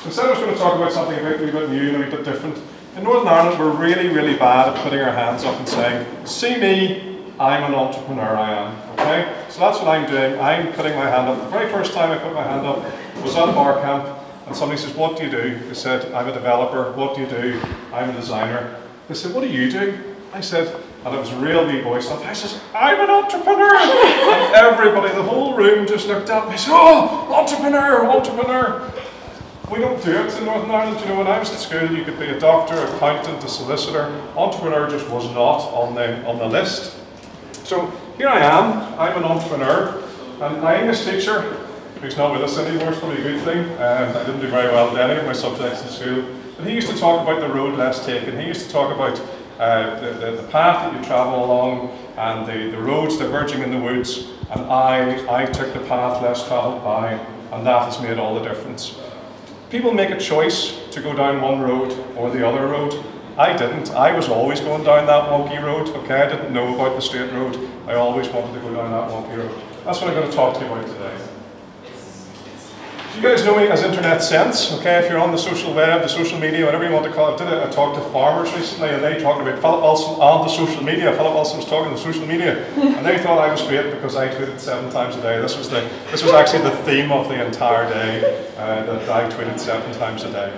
So instead I was going to talk about something a wee bit new and a wee bit different. In Northern Ireland, we're really, really bad at putting our hands up and saying, see me, I'm an entrepreneur, I am. Okay? So that's what I'm doing. I'm putting my hand up. The very first time I put my hand up was at Bizcamp, and somebody says, what do you do? I said, I'm a developer. What do you do? I'm a designer. They said, what do you do? I said, and it was real wee boy stuff. I said, I'm an entrepreneur. And everybody, the whole room just looked at me and said, oh, entrepreneur, entrepreneur. We don't do it in Northern Ireland. You know, when I was at school, you could be a doctor, accountant, a solicitor. Entrepreneur just was not on the list. So here I am. I'm an entrepreneur. And my English teacher, who's not with us anymore, is probably a good thing. I didn't do very well at any of my subjects in school. But he used to talk about the road less taken. He used to talk about the path that you travel along and the roads diverging in the woods. And I took the path less travelled by, and that has made all the difference. People make a choice to go down one road or the other road. I didn't. I was always going down that wonky road. Okay, I didn't know about the straight road. I always wanted to go down that wonky road. That's what I'm going to talk to you about today. You guys know me as Internetsense, okay? If you're on the social web, the social media, whatever you want to call it. I talked to farmers recently and they talked about Philip Wilson on the social media. Philip Wilson was talking on the social media and they thought I was great because I tweeted 7 times a day. This was actually the theme of the entire day, that I tweeted 7 times a day.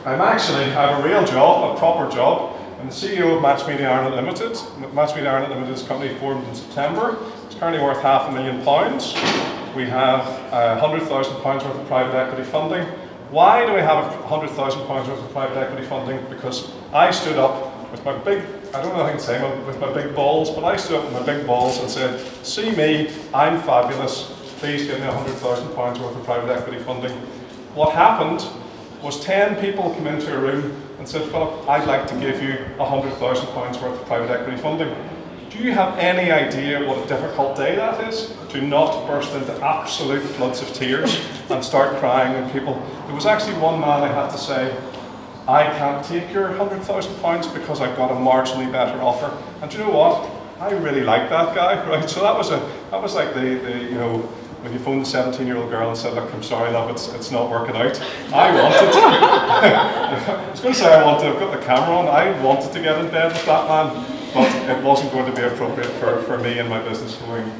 I have a real job, a proper job. I'm the CEO of Match Media Ireland Limited. Match Media Ireland Limited is a company formed in September. It's currently worth £500,000. We have £100,000 worth of private equity funding. Why do we have £100,000 worth of private equity funding? Because I stood up with my big, I don't know if I can say with my big balls, but I stood up with my big balls and said, see me, I'm fabulous, please give me £100,000 worth of private equity funding. What happened was 10 people came into a room and said, Philip, I'd like to give you £100,000 worth of private equity funding. Do you have any idea what a difficult day that is? To not burst into absolute floods of tears and start crying and people. There was actually one man I had to say, I can't take your £100,000 because I've got a marginally better offer. And do you know what? I really like that guy, right? So that was like the you know, when you phoned the 17-year-old girl and said, look, I'm sorry, love, it's not working out. I was going to say I've got the camera on, I wanted to get in bed with that man. But it wasn't going to be appropriate for me and my business going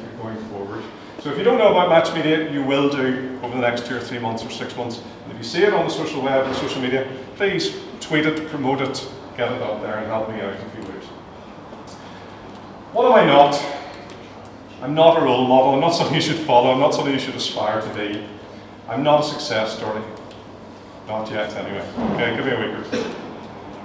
forward. So if you don't know about Match Media, you will do over the next 2 or 3 months or 6 months. And if you see it on the social web and social media, please tweet it, promote it, get it out there and help me out if you would. What am I not? I'm not a role model, I'm not something you should follow, I'm not something you should aspire to be. I'm not a success story. Not yet anyway. Okay, give me a week or two.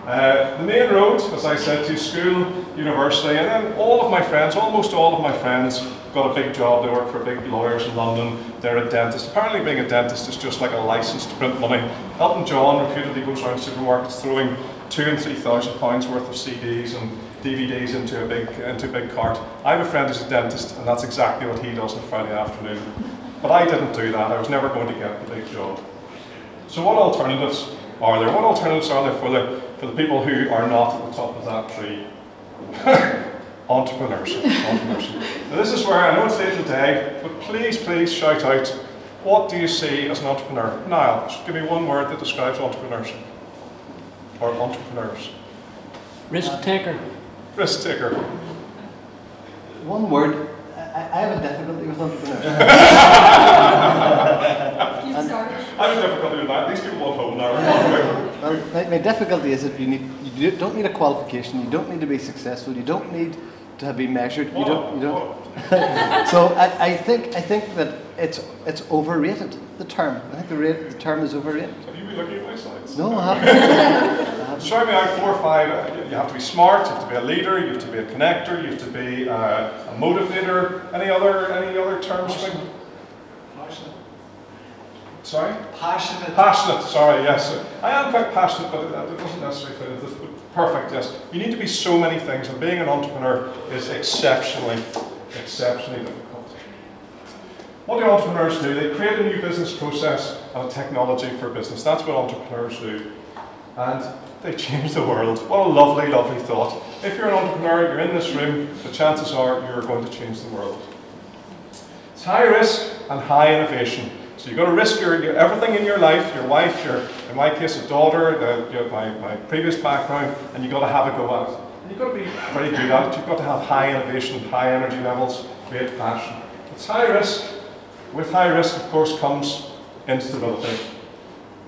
The main road, as I said, to school, university, and then all of my friends, almost all of my friends, got a big job. They work for big lawyers in London. They're a dentist. Apparently being a dentist is just like a license to print money. Elton John reputedly goes around supermarkets throwing £2,000 and £3,000 worth of CDs and DVDs into a big cart. I have a friend who's a dentist, and that's exactly what he does on Friday afternoon. But I didn't do that. I was never going to get the big job. So what alternatives are there? What alternatives are there for the people who are not at the top of that tree? Entrepreneurship. Now this is where, I know it's late in the day, but please shout out, what do you see as an entrepreneur? Niall, just give me one word that describes entrepreneurship. Or entrepreneurs. Risk taker. Risk taker. One word, I have a difficulty with entrepreneurs. I have a difficulty with that. These people want home now. Well, my difficulty is that you don't need a qualification, you don't need to be successful, you don't need to be measured. You don't. So I think that it's overrated. The term. I think the term is overrated. Have you been looking at my slides? No, I haven't. Show me out 4 or 5. You have to be smart. You have to be a leader. You have to be a connector. You have to be a motivator. Any other terms? Passionate. Sorry? Passionate. Passionate. Sorry. Yes. I am quite passionate, but it doesn't necessarily fit into this. Perfect, yes. You need to be so many things, and being an entrepreneur is exceptionally difficult. What do entrepreneurs do? They create a new business process and a technology for business. That's what entrepreneurs do. And they change the world. What a lovely, lovely thought. If you're an entrepreneur, you're in this room, the chances are you're going to change the world. It's high risk and high innovation. So you've got to risk everything in your life, your wife, in my case, a daughter, my previous background, and you've got to have a go at it. And you've got to be very good at it. You've got to have high innovation, high energy levels, great passion. It's high risk. With high risk, of course, comes instability,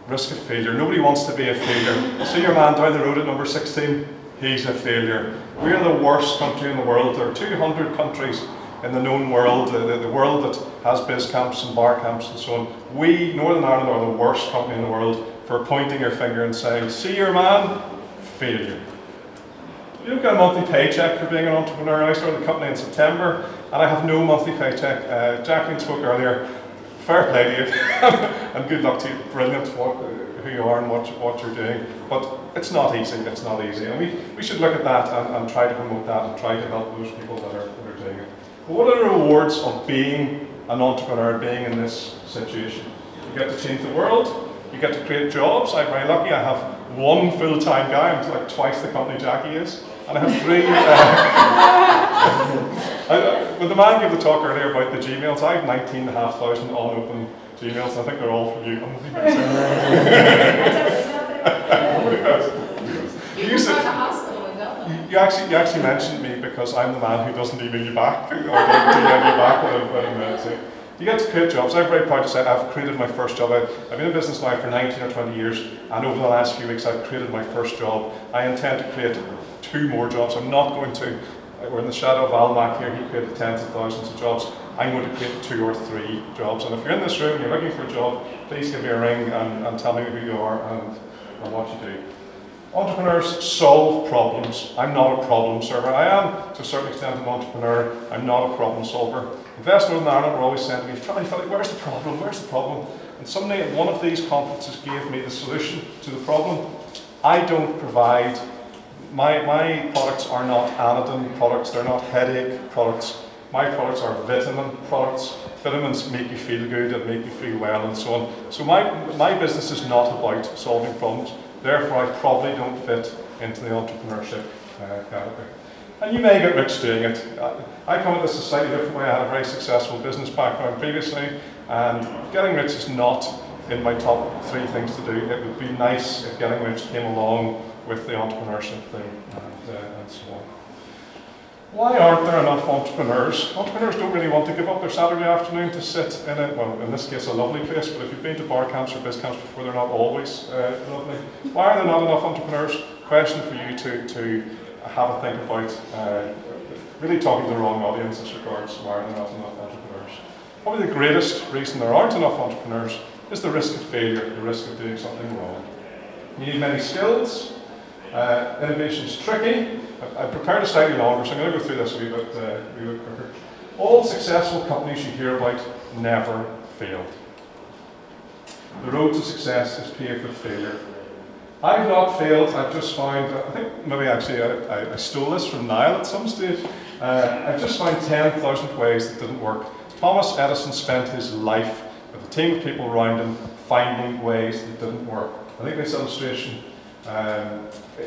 risk of failure. Nobody wants to be a failure. See your man down the road at number 16? He's a failure. We are the worst country in the world. There are 200 countries in the known world, the world that has biz camps and bar camps and so on. We, Northern Ireland, are the worst company in the world for pointing your finger and saying, see your man? Failure. You don't get a monthly paycheck for being an entrepreneur. I started the company in September and I have no monthly paycheck. Jacqueline spoke earlier. Fair play to you and good luck to you. Brilliant who you are and what you're doing. But it's not easy. It's not easy. And we should look at that and try to promote that and try to help those people that are doing it. But what are the rewards of being an entrepreneur, being in this situation? You get to change the world. You get to create jobs. I'm very lucky. I have one full-time guy. I'm like twice the company Jackie is. And I have 3. When the man gave the talk earlier about the Gmails, I have 19,500 unopened Gmails. I think they're all from you. You actually mentioned me because I'm the man who doesn't email you back, or don't DM you back when I'm you get to create jobs. I'm very proud to say I've created my first job. I've been in business now for 19 or 20 years, and over the last few weeks I've created my first job. I intend to create 2 more jobs. I'm not going to, we're in the shadow of Al Mac here, he created tens of thousands of jobs. I'm going to create 2 or 3 jobs. And if you're in this room and you're looking for a job, please give me a ring and tell me who you are and what you do. Entrepreneurs solve problems. I'm not a problem solver. I am, to a certain extent, an entrepreneur. I'm not a problem solver. Invest Northern Ireland were always saying to me, Philly, where's the problem? Where's the problem? And somebody at one of these conferences gave me the solution to the problem. I don't provide, my products are not anodyne products, they're not headache products. My products are vitamin products. Vitamins make you feel good and make you feel well and so on. So my business is not about solving problems. Therefore, I probably don't fit into the entrepreneurship category. And you may get rich doing it. I come at this a slightly different way. I had a very successful business background previously, and getting rich is not in my top 3 things to do. It would be nice if getting rich came along with the entrepreneurship thing and so on. Why aren't there enough entrepreneurs? Entrepreneurs don't really want to give up their Saturday afternoon to sit in a, well, in this case, a lovely place, but if you've been to bar camps or biz camps before, they're not always lovely. Why are there not enough entrepreneurs? Question for you to have a think about. Really talking to the wrong audience as regards why are there not enough entrepreneurs. Probably the greatest reason there aren't enough entrepreneurs is the risk of failure, the risk of doing something wrong. You need many skills. Innovation is tricky. I've prepared a slightly longer, so I'm going to go through this a wee bit quicker. All successful companies you hear about never failed. The road to success is paved with failure. I've not failed. I've just found, I think maybe actually I stole this from Niall at some stage. I've just found 10,000 ways that didn't work. Thomas Edison spent his life with a team of people around him finding ways that didn't work. I think this illustration,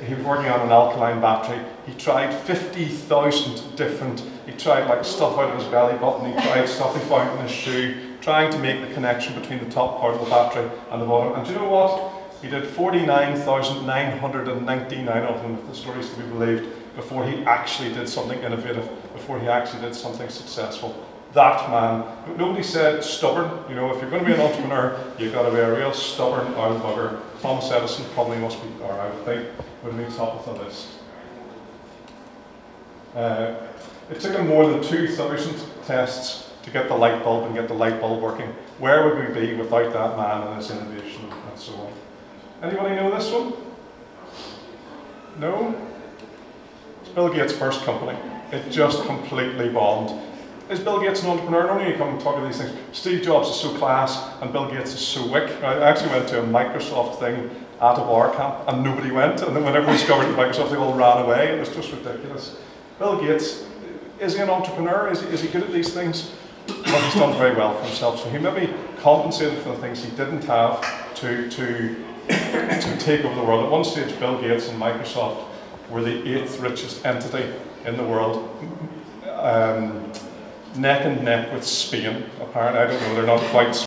he was working on an alkaline battery. He tried 50,000 different, he tried like stuff out of his belly button, he tried stuff he found in his shoe, trying to make the connection between the top part of the battery and the bottom. And do you know what? He did 49,999 of them, if the story is to be believed, before he actually did something innovative, before he actually did something successful. That man, nobody said stubborn. You know, if you're going to be an entrepreneur, you've got to be a real stubborn old bugger. Thomas Edison probably must be, or I would think, would be top of the list. It took him more than 2,000 tests to get the light bulb and get the light bulb working. Where would we be without that man and his innovation and so on? Anybody know this one? No? It's Bill Gates' first company. It just completely bombed. Is Bill Gates an entrepreneur? Normally you come and talk about these things. Steve Jobs is so class and Bill Gates is so wick. I actually went to a Microsoft thing at a bar camp and nobody went, and then when everyone discovered Microsoft they all ran away. It was just ridiculous. Bill Gates, is he an entrepreneur? Is he good at these things? Well, he's done very well for himself, so he maybe compensated for the things he didn't have to take over the world. At one stage Bill Gates and Microsoft were the 8th richest entity in the world. Neck and neck with Spain, apparently. I don't know, they're not quite